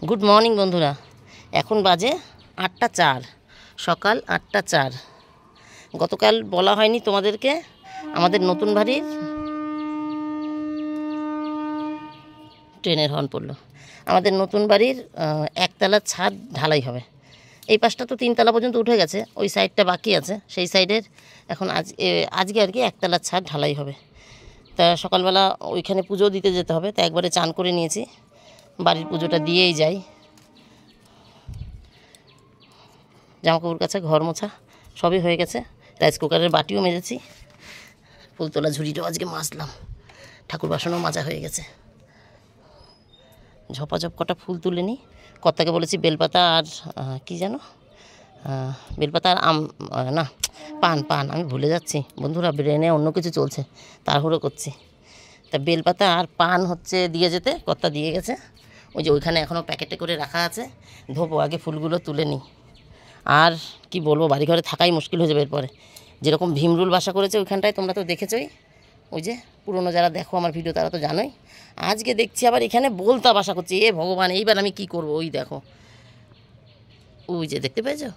Good morning বন্ধুরা, এখন বাজে 8টা 4, সকাল 8টা 4। গতকাল বলা হয়নি তোমাদেরকে, আমাদের নতুন বাড়ির ট্রেনের হর্ন পড়লো। আমাদের নতুন বাড়ির একতলার ছাদ ঢালাই হবে। এই পাশটা তো 3তলা পর্যন্ত উঠে গেছে, ওই সাইডটা বাকি আছে। সেই সাইডের এখন আজকে আর কি একতলার ছাদ ঢালাই হবে। তা সকালবেলা ওইখানে পুজো দিতে যেতে হবে, তা একবারে চান করে নিয়েছি, বাড়ির পুজোটা দিয়েই যাই। জামাকাপড় কাচা, ঘর মোছা সবই হয়ে গেছে। রাইস কুকারের বাটিও মেজেছি, ফুল তোলা ঝুড়িটাও আজকে মাজলাম, ঠাকুর বাসনও মাজা হয়ে গেছে। ঝপাঝপ কটা ফুল তুলে নিই। কর্তাকে বলেছি বেলপাতা আর কি যেন বেলপাতা আর না পান আমি ভুলে যাচ্ছি বন্ধুরা, ব্রেনে অন্য কিছু চলছে, তাড়াহুড়ো করছি। তা বেলপাতা আর পান হচ্ছে দিয়ে যেতে, কর্তা দিয়ে গেছে। ওই যে ওইখানে এখনও প্যাকেটে করে রাখা আছে, ধোবো, আগে ফুলগুলো তুলে নিই। আর কি বলবো, বাড়িঘরে থাকাই মুশকিল হয়ে যাবে এরপরে। যেরকম ভীমরুল বাসা করেছে ওইখানটায়, তোমরা তো দেখেছই, ওই যে পুরনো যারা দেখো আমার ভিডিও তারা তো জানোই। আজকে দেখছি আবার এখানে বোলতা বাসা করছে। এ ভগবান, এইবার আমি কি করব? ওই দেখো, ওই যে দেখতে পেয়েছো,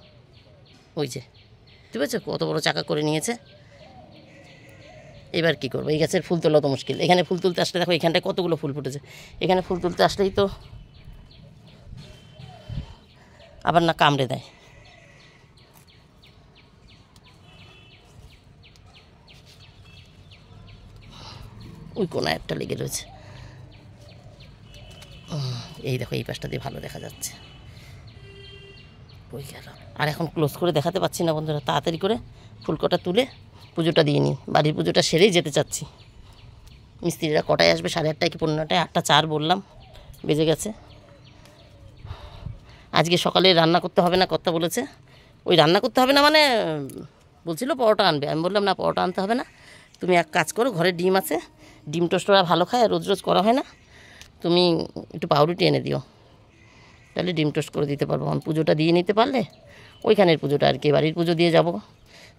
ওই যে দেখতে পেয়েছো কত বড় চাকা করে নিয়েছে। এবার কি করবো? এই গাছের ফুল তোলা তো মুশকিল। এখানে ফুল তুলতে আসলে দেখো এখানটায় কতগুলো ফুল ফুটেছে। এখানে ফুল তুলতে আসলেই তো আবার না কামড়ে দেয়। ওই কোনায় একটা লেগে রয়েছে। এই দেখো এই পাশটা দিয়ে ভালো দেখা যাচ্ছে। ওই গেল। আর এখন ক্লোজ করে দেখাতে পাচ্ছি না বন্ধুরা, তাড়াতাড়ি করে ফুলকটা তুলে পুজোটা দিয়ে নিই। বাড়ির পুজোটা সেরেই যেতে চাচ্ছি। মিস্ত্রিরা কটায় আসবে? 8:30 কি 9:30? 8টা 4 বললাম, বেজে গেছে। আজকে সকালে রান্না করতে হবে না, কর্তা বলেছে। ওই রান্না করতে হবে না মানে বলছিল পরোটা আনবে। আমি বললাম না, পরোটা আনতে হবে না, তুমি এক কাজ করো, ঘরে ডিম আছে, ডিম টোস্ট ওরা ভালো খায়, রোজ রোজ করা হয় না, তুমি একটু পাউরুটি এনে দিও, তাহলে ডিম টোস্ট করে দিতে পারবো। আমি পুজোটা দিয়ে নিতে পারলে, ওইখানের পুজোটা আর কি, বাড়ির পুজো দিয়ে যাব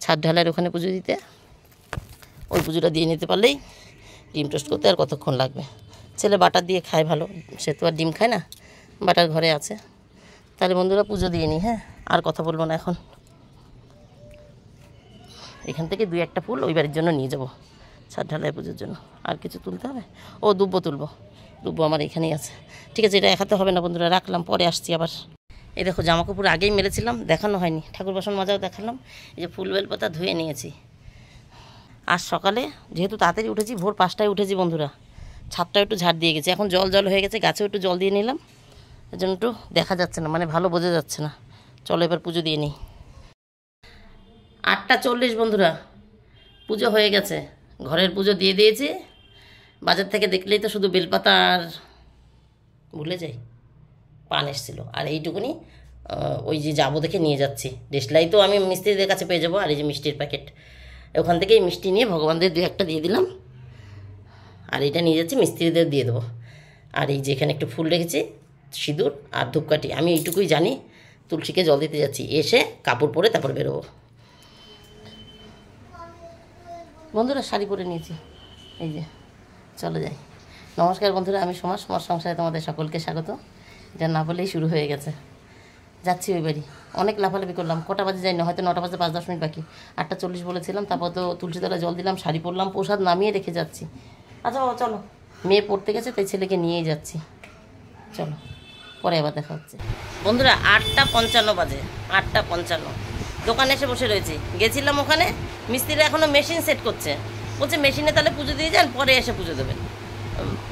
ছাদ ঢালাইয়ের ওখানে পুজো দিতে, ওই পুজোটা দিয়ে নিতে পারলেই ডিম টোস্ট করতে আর কতক্ষণ লাগবে। ছেলে বাটার দিয়ে খায় ভালো, সে তো আর ডিম খায় না, বাটার ঘরে আছে। তাহলে বন্ধুরা পুজো দিয়ে নিই। হ্যাঁ, আর কথা বলবো না এখন। এখান থেকে 2-1টা ফুল ওই বাড়ির জন্য নিয়ে যাব, ছাদ ঢালাই পুজোর জন্য। আর কিছু তুলতে হবে? ও দুব্বো তুলবো, দুব্বো আমার এখানেই আছে। ঠিক আছে, এটা দেখাতে হবে না বন্ধুরা, রাখলাম, পরে আসছি আবার। এই দেখো জামাকাপড় আগেই মেরেছিলাম, দেখানো হয়নি। ঠাকুর বাসন মাজাও দেখালাম। এই যে ফুল বেলপাতা ধুয়ে নিয়েছি। আজ সকালে যেহেতু তাড়াতাড়ি উঠেছি, ভোর 5টায় উঠেছি বন্ধুরা, ছাদটা একটু ঝাড় দিয়ে গেছি। এখন জল হয়ে গেছে, গাছেও একটু জল দিয়ে নিলাম, এর জন্য একটু দেখা যাচ্ছে না, মানে ভালো বোঝা যাচ্ছে না। চলো এবার পুজো দিয়ে নিই। 8টা 40 বন্ধুরা, পুজো হয়ে গেছে, ঘরের পুজো দিয়ে দিয়েছি। বাজার থেকে দেখলেই তো শুধু বেলপাতা আর ভুলে যাই, পান এসেছিলো, আর এইটুকুনি ওই যে যাবো দেখে নিয়ে যাচ্ছি। দেশলাই তো আমি মিস্ত্রিদের কাছে পেয়ে যাবো। আর এই যে মিষ্টির প্যাকেট, ওখান থেকেই মিষ্টি নিয়ে ভগবানদের 2-1টা দিয়ে দিলাম, আর এইটা নিয়ে যাচ্ছি মিস্ত্রিদের দিয়ে দেবো। আর এই যে এখানে একটু ফুল রেখেছি, সিঁদুর আর ধূপকাঠি, আমি এইটুকুই জানি। তুলসীকে জল দিতে যাচ্ছি, এসে কাপড় পরে তারপর বেরোবো। বন্ধুরা শাড়ি পরে নিয়েছি, এই যে চলে যাই। নমস্কার বন্ধুরা, আমি সমাজ সংসারে তোমাদের সকলকে স্বাগত। এটা না বলেই শুরু হয়ে গেছে। যাচ্ছি ওই বাড়ি, অনেক লাফালাফি করলাম, কটা বাজে যাই না, হয়তো 9টা বাজতে 5-10 মিনিট বাকি। 8টা 40 বলেছিলাম, তারপর তো তুলসীতলা জল দিলাম, শাড়ি পরলাম, প্রসাদ নামিয়ে রেখে যাচ্ছি। আচ্ছা বাবা চলো, মেয়ে পড়তে গেছে তাই ছেলেকে নিয়েই যাচ্ছি। চলো পরে আবার দেখা হচ্ছে। বন্ধুরা 8টা 55 বাজে, 8টা 55, দোকানে এসে বসে রয়েছি। গেছিলাম ওখানে, মিস্ত্রিরা এখনও মেশিন সেট করছে, বলছে মেশিনে তাহলে পুজো দিয়ে যান, পরে এসে পুজো দেবেন।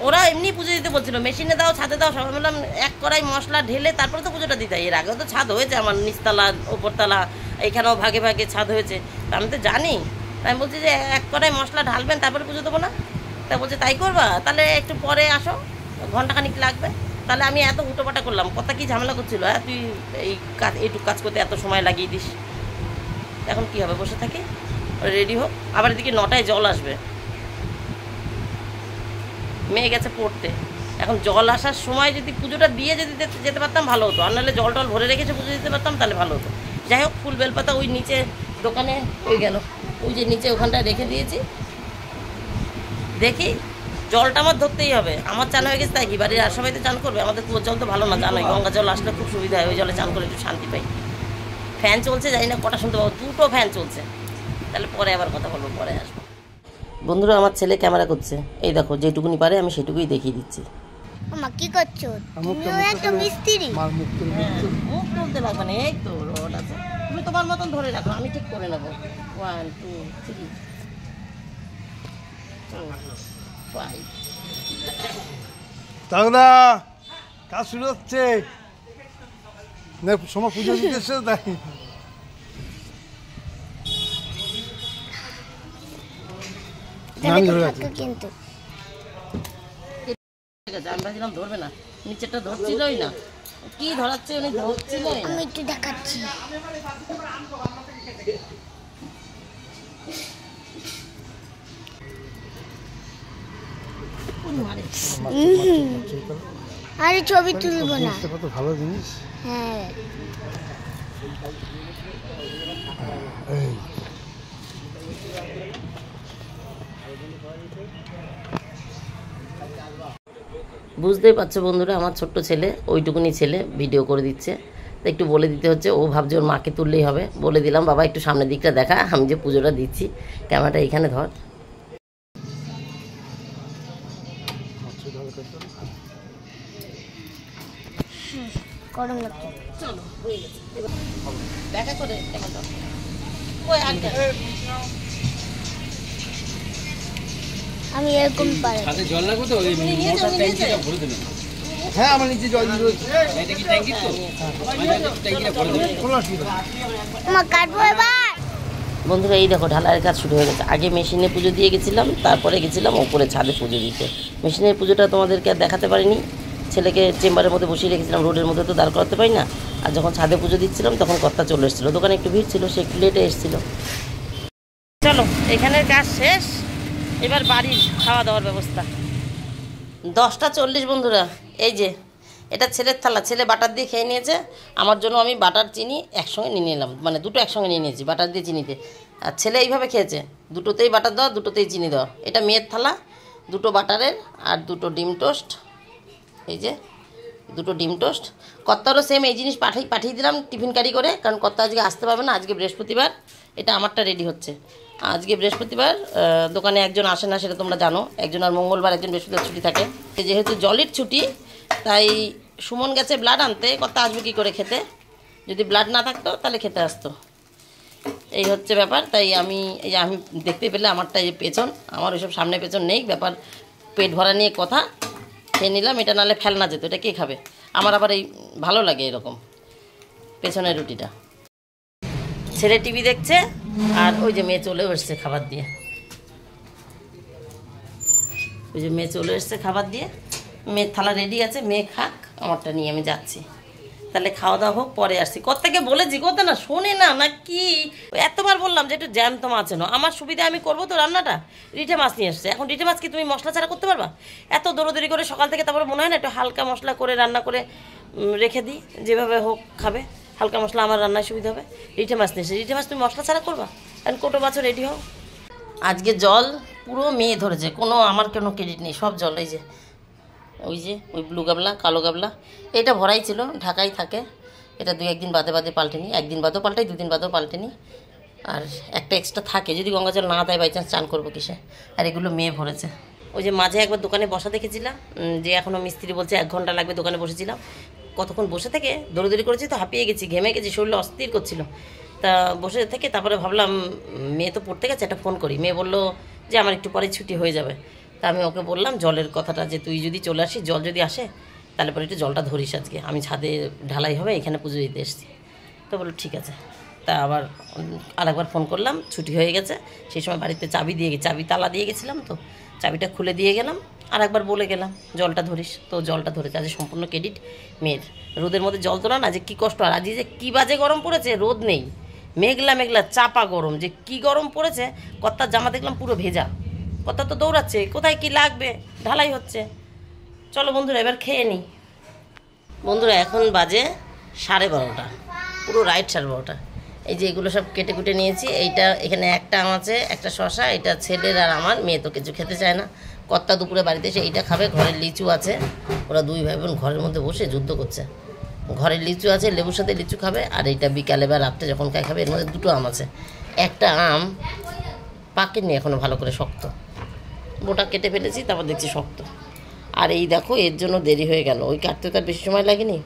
ওরা এমনি পুজো দিতে বলছিল, মেশিনে দাও, ছাদে দাও, সবাই বললাম এক কড়াই মশলা ঢেলে তারপরে তো পুজোটা দিতে হয়। এর আগেও তো ছাদ হয়েছে আমার, নিচতলা ওপরতলা, এখানেও ভাগে ভাগে ছাদ হয়েছে, তা আমি তো জানি। আমি বলছি যে এক কড়াই মশলা ঢালবেন তারপরে পুজো দেবো না? তা বলছে তাই করবা, তাহলে একটু পরে আসো, ঘন্টাখানিক লাগবে। তাহলে আমি এত উটোপাটা করলাম, কথা কি ঝামেলা করছিল, হ্যাঁ তুই এই কাজ এইটুকু কাজ করতে এত সময় লাগিয়ে দিস। এখন কি হবে, বসে থাকি, রেডি হোক। আবার এদিকে 9টায় জল আসবে, মেয়ে গেছে পড়তে। এখন জল আসার সময় যদি পুজোটা দিয়ে যদি যেতে পারতাম ভালো হতো, আর নাহলে জল টল ভরে রেখেছে পুজো দিতে পারতাম তাহলে ভালো হতো। যাই হোক, ফুল বেলপাতা ওই নিচে দোকানে ওই গেল, ওই যে নিচে ওখানটায় রেখে দিয়েছি। দেখি জলটা আমার ধরতেই হবে। আমার চান হয়ে গেছে তাই কি, বাড়ির আর সবাই তো চান করবে। আমাদের কুয়োর জল তো ভালো না, জানোই, গঙ্গা জল আসলে খুব সুবিধা হয়, ওই জলে চান করে একটু শান্তি পাই। ফ্যান চলছে, জানি না কটা শুনতে পাবো, 2টো ফ্যান চলছে। তাহলে পরে আবার কথা বলবো, পরে আসবো। বন্ধুরা, আমার ছেলে ক্যামেরা করছে, এই দেখো যেটুকুনি পারে আমি সেটুকুই দেখিয়ে দিচ্ছি। মা কি করছো? তুমিও একটা মিস্ত্রি। মুখ তুলতে লাগবে না, এই তো রড আছে, তুমি তোমার মতন ধরে রাখো, আমি ঠিক করে নেবো। 1 2 3 4 5। তাহলে কাজ শুরু হচ্ছে না, সময় পুজো দিতেছে তাই। কিন্তু ঠিক আছে, আমি ভাবছিলাম ধরবে না, নিচেরটা ধরছিলই না, কি ধরাচ্ছে উনি ধরছিলই না। আমি একটু দেখাচ্ছি। আরে ছবি তুলবো না। কত ভালো জিনিস। হ্যাঁ বুঝতেই পারছো বন্ধুরা, আমার ছোট্ট ছেলে, ওইটুকুনি ছেলে ভিডিও করে দিচ্ছে, তো একটু বলে দিতে হচ্ছে। ও ভাবছে ওর মাকে তুললেই হবে, বলে দিলাম বাবা একটু সামনের দিকটা দেখা, আমি যে পুজোটা দিচ্ছি, ক্যামেরাটা এখানে ধর। গরম লাগছে। চলো হয়ে গেছে, দেখা করে ক্যামেরাটা ওই আগে আমি এরকম পারি। সাথে জল লাগবে তো, ওই মোটর ট্যাঙ্কিটা ভরে দেবেন। হ্যাঁ, আমার নিচে জল রয়েছে। এটা কি ট্যাঙ্কি তো? ট্যাঙ্কিটা ভরে দেবেন। কোনো অসুবিধা নেই। মা কাটবো এবার। বন্ধুরা, এই দেখো ঢালাইয়ের কাজ শুরু হয়ে গেছে। আগে মেশিনে পুজো দিয়ে গেছিলাম, তারপরে গেছিলাম ওপরে ছাদে পুজো দিতে। মেশিনের পুজোটা তোমাদেরকে আর দেখাতে পারিনি, ছেলেকে চেম্বারের মধ্যে বসিয়ে রেখেছিলাম, রোডের মধ্যে তো দাঁড় করাতে পারি না। আর যখন ছাদে পুজো দিচ্ছিলাম তখন কর্তা চলে এসেছিলো, দোকানে একটু ভিড় ছিল, সে একটু লেটে এসেছিলো। চলো, এখানের কাজ শেষ, এবার বাড়ির খাওয়া দাওয়ার ব্যবস্থা। 10টা 40 বন্ধুরা। এই যে এটা ছেলের থালা, ছেলে বাটার দিয়ে খেয়ে নিয়েছে, আমার জন্য আমি বাটার চিনি একসঙ্গে নিয়ে নিলাম, মানে দুটো একসঙ্গে নিয়ে নিয়েছি, বাটার দিয়ে চিনিতে। আর ছেলে এইভাবে খেয়েছে, দুটোতেই বাটার দেওয়া, দুটোতেই চিনি দেওয়া। এটা মেয়ের থালা, 2টো বাটারের আর 2টো ডিম টোস্ট। এই যে 2টো ডিম টোস্ট। কর্তারও সেম এই জিনিস পাঠিয়ে দিলাম টিফিন ক্যারি করে, কারণ কর্তা আজকে আসতে পারবে না, আজকে বৃহস্পতিবার। এটা আমারটা রেডি হচ্ছে, আজকে বৃহস্পতিবার দোকানে একজন আসে না, সেটা তোমরা জানো, একজন আর মঙ্গলবার, একজন বৃহস্পতিবার ছুটি থাকে। যেহেতু জলের ছুটি, তাই সুমন গেছে ব্লাড আনতে, কর্তা আসবে কী করে খেতে, যদি ব্লাড না থাকতো তাহলে খেতে আসতো। এই হচ্ছে ব্যাপার। তাই আমি এই যে আমি দেখতে পেলে আমারটা এই পেছন, আমার ওইসব সামনে পেছন নেই, ব্যাপার পেট ভরা নিয়ে কথা, খেয়ে নিলাম। এটা নাহলে ফেলনা যেত, এটা কে খাবে? আমার আবার এই ভালো লাগে এরকম পেছনের রুটিটা। ছেলে টিভি দেখছে, আর ওই যে মেয়ে চলেও এসছে খাবার দিয়ে, ওই যে মেয়ে চলে এসছে খাবার দিয়ে। মেয়ের থালা রেডি আছে, মেয়ে খাক, আমারটা নিয়ে আমি যাচ্ছি। তাহলে খাওয়া দাওয়া হোক, পরে আসছি। কোত্থেকে বলেছি, কোথা না শোনে না, না কি এতবার বললাম যে একটু জ্যান্ত মাছ এনো, আমার সুবিধা আমি করবো তো রান্নাটা। রিঠে মাছ নিয়ে এসছে, এখন রিঠে মাছ কি তুমি মশলা ছাড়া করতে পারবা? এত দৌড়োদৌড়ি করে সকাল থেকে, তারপরে মনে হয় না একটু হালকা মশলা করে রান্না করে রেখে দিই, যেভাবে হোক খাবে, হালকা মশলা আমার রান্নায় সুবিধা হবে। রিঠে মাছ নিয়ে এসে, রিঠে মাছ তুমি মশলা ছাড়া করবা? এখন কোটো বাছর রেডি হও। আজকে জল পুরো মেয়ে ধরেছে, কোনো আমার কোনো ক্রেডিট নেই, সব জল। এই যে ওই যে ওই ব্লু গাবলা, কালো গাবলা, এটা ভরাই ছিল, ঢাকাই থাকে। এটা 2-1 দিন বাদে বাদে পাল্টে নিই, 1 দিন বাদেও পাল্টাই, 2 দিন বাদেও পাল্টে নিই। আর একটা এক্সট্রা থাকে, যদি গঙ্গা জল না দেয় বাই চান্স, চান করবো কিসে। আর এগুলো মেয়ে ভরেছে। ওই যে মাঝে একবার দোকানে বসা দেখেছিলাম, যে এখনও মিস্ত্রি বলছে 1 ঘন্টা লাগবে, দোকানে বসেছিলাম, কতক্ষণ বসে থেকে দৌড়দৌড়ি করেছি তো, হাঁপিয়ে গেছি, ঘেমে গেছি, শরীরটা অস্থির করছিল। তা বসে থেকে তারপরে ভাবলাম মেয়ে তো পড়তে গেছে, একটা ফোন করি। মেয়ে বললো যে আমার একটু পরে ছুটি হয়ে যাবে। তা আমি ওকে বললাম জলের কথাটা, যে তুই যদি চলে আসিস, জল যদি আসে তাহলে পরে একটু জলটা ধরিস, আজকে আমি ছাদে ঢালাই হবে, এখানে পুজো দিতে এসেছি। তো বললো ঠিক আছে। তা আবার আরেকবার ফোন করলাম, ছুটি হয়ে গেছে। সেই সময় বাড়িতে চাবি তালা দিয়ে গেছিলাম, তো চাবিটা খুলে দিয়ে গেলাম, আর একবার বলে গেলাম জলটা ধরিস, তো জলটা ধরেছে। আজ সম্পূর্ণ ক্রেডিট মেয়ের। রোদের মধ্যে জল তোলা না যে কী কষ্ট, আর আজ যে কী বাজে গরম পড়েছে, রোদ নেই, মেঘলা মেঘলা চাপা গরম, যে কী গরম পড়েছে। কর্তার জামা দেখলাম পুরো ভেজা, কর্তা তো দৌড়াচ্ছে, কোথায় কি লাগবে, ঢালাই হচ্ছে। চলো বন্ধুরা, এবার খেয়ে নিই। বন্ধুরা, এখন বাজে 12:30, পুরো রাইট 12:30। এই যে এগুলো সব কেটে কুটে নিয়েছি। এইটা এখানে একটা আম আছে, একটা শশা, এটা ছেলের আর আমার, মেয়ে তো কিছু খেতে চায় না, কর্তা দুপুরে বাড়িতে এসে এইটা খাবে, ঘরের লিচু আছে, ওরা দুই ভাই বোন ঘরের মধ্যে বসে যুদ্ধ করছে। ঘরের লিচু আছে, লেবুর সাথে লিচু খাবে, আর এইটা বিকালে বা রাত্রে যখন খাবে। এর মধ্যে দুটো আম আছে, একটা আম পাকেনি এখনও ভালো করে, শক্ত, বোটা কেটে ফেলেছি, তারপর দেখছি শক্ত। আর এই দেখো এর জন্য দেরি হয়ে গেল, ওই কাটতে তো আর বেশি সময় লাগেনি।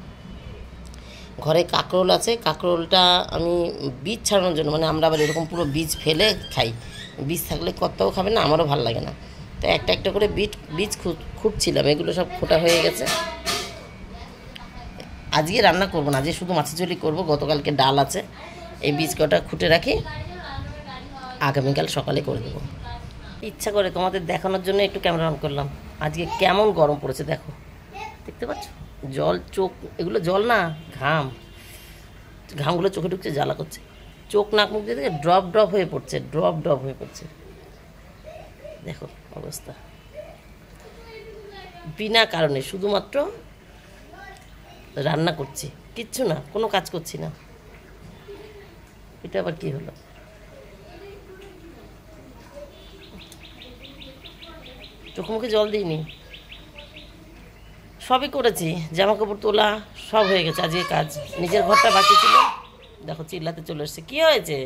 ঘরে কাঁকরোল আছে, কাঁকরোলটা আমি বীজ ছাড়ানোর জন্য, মানে আমরা আবার এরকম পুরো বীজ ফেলে খাই, বীজ থাকলে কর্তাও খাবে না, আমারও ভালো লাগে না, তো একটা একটা করে বীজ খুঁটছিলাম, এগুলো সব খোটা হয়ে গেছে। আজকে রান্না করবো না, আজকে শুধু মাছের ঝোলই করবো, গতকালকে ডাল আছে, এই বীজ কটা খুঁটে রাখি, আগামীকাল সকালে করে দেবো। ইচ্ছা করে তোমাদের দেখানোর জন্য একটু ক্যামেরা অন করলাম। আজকে কেমন গরম পড়েছে দেখো, দেখতে পাচ্ছ, জল চোখ, এগুলো জল না, ঘামগুলো চোখে ঢুকছে, জ্বালা করছে, চোখ নাক মুখ দিয়ে ড্রপ ড্রপ হয়ে পড়ছে, ড্রপ ড্রপ হয়ে পড়ছে, দেখো অবস্থা। বিনা কারণে শুধুমাত্র রান্না করছি, কিচ্ছু না, কোনো কাজ করছি না। এটা আবার কি হলো? চোখ মুখে জল দিইনি, সবই করেছি, জামা কাপড় তোলা সব হয়ে গেছে, আজকে কাজ। নিজের ঘরটা বাকি ছিল, দেখো চিল্লাতে চলে এসছে। কি হয়েছে?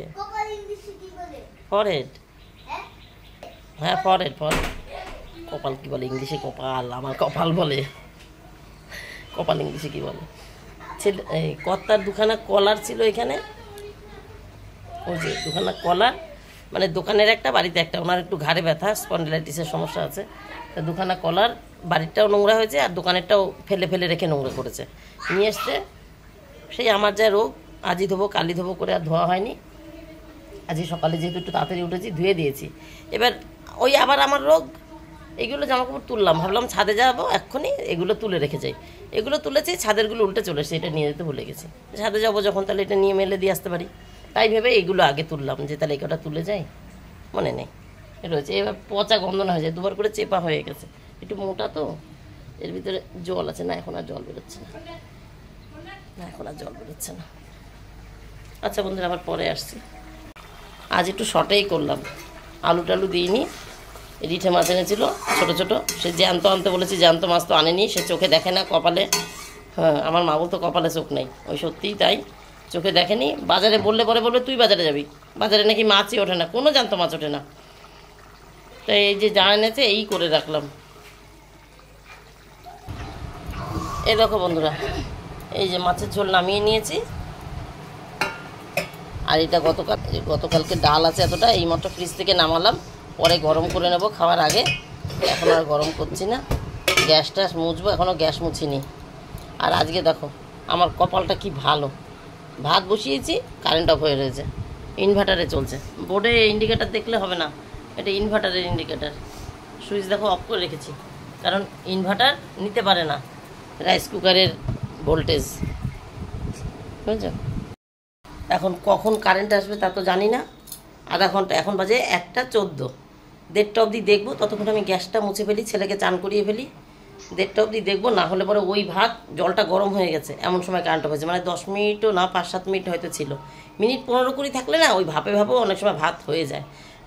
ফরহেড, হ্যাঁ ফরহেড, কপাল কি বলে ইংলিশে? কপাল, আমার কপাল বলে, কপাল ইংলিশে কি বলে? ছেলে এই কর্তার দুখানা কলার ছিল এখানে, ওই যে দুখানা কলার, মানে দোকানের একটা, বাড়িতে একটা। ওনার একটু ঘাড়ে ব্যথা, স্পন্ডিলাইটিসের সমস্যা আছে, তা দুখানা কলার, বাড়িরটাও নোংরা হয়েছে আর দোকানেরটাও ফেলে ফেলে রেখে নোংরা করেছে, নিয়ে এসছে। সেই আমার যা রোগ, আজই ধোবো কালই ধোবো করে আর ধোয়া হয়নি। আজই সকালে যেহেতু একটু তাড়াতাড়ি উঠেছি, ধুয়ে দিয়েছি। এবার ওই আবার আমার রোগ, এগুলো জামাকাপড় তুললাম, ভাবলাম ছাদে যাবো এক্ষুনি, এগুলো তুলে রেখে যাই, এগুলো তুলেছি, ছাদেরগুলো উল্টে চলে এসেছে, এটা নিয়ে যেতে ভুলে গেছি। ছাদে যাবো যখন, তাহলে এটা নিয়ে মেলে দিয়ে আসতে পারি, তাই ভেবে এইগুলো আগে তুললাম, যে তাহলে এটা তুলে যাই, মনে নেই রয়েছে। এবার পচা গন্ধনা হয়ে যায়, দুবার করে চেপা হয়ে গেছে, একটু মোটা তো, এর ভিতরে জল আছে না, এখন আর জল বেরোচ্ছে না, এখন আর জল বেরোচ্ছে না। আচ্ছা বন্ধুরা, আবার পরে আসছি। আজ একটু শর্টেই করলাম, আলু টালু দিইনি, রিঠে মাছ এনেছিল ছোটো ছোটো, সে জ্যান্ত আনতে বলেছি, জ্যান্ত মাছ তো আনেনি, সে চোখে দেখে না, কপালে, হ্যাঁ আমার মা বলতো কপালে চোখ নেই, ওই সত্যিই তাই, চোখে দেখেনি। বাজারে বললে পরে বলবে তুই বাজারে যাবি, বাজারে নাকি মাছই ওঠে না, কোনো জ্যান্ত মাছ ওঠে না। তাই এই যে যা এনেছে এই করে রাখলাম। এই দেখো বন্ধুরা, এই যে মাছের ঝোল নামিয়ে নিয়েছি, আর এটা গতকালকে ডাল আছে এতটা, এই মাত্র ফ্রিজ থেকে নামালাম, পরে গরম করে নেব খাওয়ার আগে, এখন আর গরম করছি না। গ্যাসটা মুছবো, এখনও গ্যাস মুছিনি। আর আজকে দেখো আমার কপালটা কি ভালো, ভাত বসিয়েছি, কারেন্ট অফ হয়ে রয়েছে, ইনভার্টারে চলছে। বোর্ডে ইন্ডিকেটার দেখলে হবে না, এটা ইনভার্টারের ইন্ডিকেটার। সুইচ দেখো অফ করে রেখেছি, কারণ ইনভার্টার নিতে পারে না রাইস কুকারের ভোল্টেজ, বুঝছো। এখন কখন কারেন্ট আসবে তা তো জানি না, আধা ঘন্টা, এখন বাজে 1:14, 1:30 অবধি দেখবো, ততক্ষণ আমি গ্যাসটা মুছে ফেলি, ছেলেকে চান করিয়ে ফেলি, 1:30 অবধি দেখবো। না হলে পরে ওই ভাত, জলটা গরম হয়ে গেছে, এমন সময় কারেন্ট অফ হয়েছে, মানে 10 মিনিটও না, 5-7 মিনিট হয়তো ছিল, মিনিট 15-20 থাকলে না ওই ভাপেও অনেক সময় ভাত হয়ে যায়।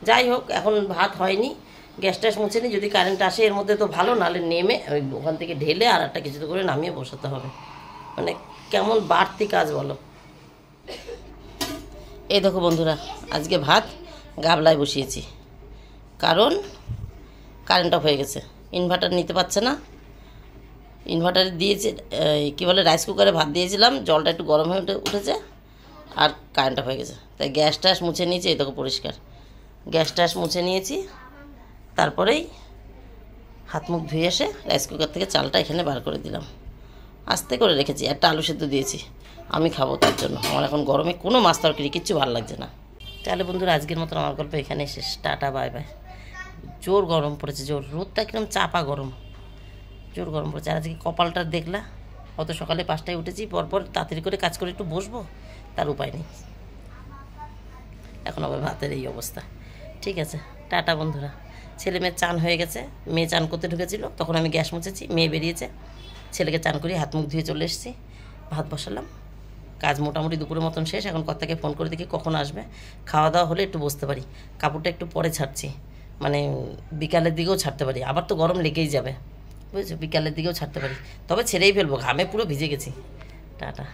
যাই হোক, এখন ভাত হয়নি, গ্যাসটা মুছে নিই, যদি কারেন্ট আসে এর মধ্যে তো ভালো, নাহলে নেমে ওই ওখান থেকে ঢেলে আর একটা কিছু করে নামিয়ে বসাতে হবে। মানে কেমন বাড়তি কাজ বলো। এই দেখো বন্ধুরা, আজকে ভাত গাবলায় বসিয়েছি, কারণ কারেন্ট অফ হয়ে গেছে, ইনভার্টার নিতে পারছে না। ইনভার্টারে দিয়েছে, কী বলে, রাইস কুকারে ভাত দিয়েছিলাম, জলটা একটু গরম হয়ে উঠেছে আর কারেন্ট অফ হয়ে গেছে। তাই গ্যাস ট্যাস মুছে নিয়েছি, এই দেখো পরিষ্কার গ্যাস ট্যাস মুছে নিয়েছি। তারপরেই হাত মুখ ধুয়ে এসে রাইস কুকার থেকে চালটা এখানে বার করে দিলাম, আস্তে করে রেখেছি। একটা আলু সেদ্ধ দিয়েছি, আমি খাবো, তার জন্য। আমার এখন গরমে কোনো মাছ তরকারি কিচ্ছু ভালো লাগছে না। তাহলে বন্ধুরা, আজকের মতন আমার গল্প এখানে শেষ, টাটা বাই বাই। জোর গরম পড়েছে, জোর রোদটা কিরম চাপা গরম, জোর গরম পড়েছে। আর আজকে কপালটা দেখলা, অত সকালে 5টায় উঠেছি, পরপর তাড়াতাড়ি করে কাজ করে একটু বসবো, তার উপায় নেই, এখন আবার ভাতের এই অবস্থা। ঠিক আছে, টাটা বন্ধুরা। ছেলে মেয়ের চান হয়ে গেছে, মেয়ে চান করতে ঢুকেছিল, তখন আমি গ্যাস মুছেছি, মেয়ে বেরিয়েছে, ছেলেকে চান করি, হাত মুখ ধুয়ে চলে এসেছি, ভাত বসালাম। কাজ মোটামুটি দুপুরের মতন শেষ। এখন কর্তাকে ফোন করে দেখি কখন আসবে, খাওয়া দাওয়া হলে একটু বসতে পারি। কাপড়টা একটু পরে ছাড়ছি, মানে বিকালের দিকেও ছাড়তে পারি, আবার তো গরম লেগেই যাবে বুঝেছো, বিকালের দিকেও ছাড়তে পারি, তবে ছেড়েই ফেলবো, ঘামে পুরো ভিজে গেছি। টাটা।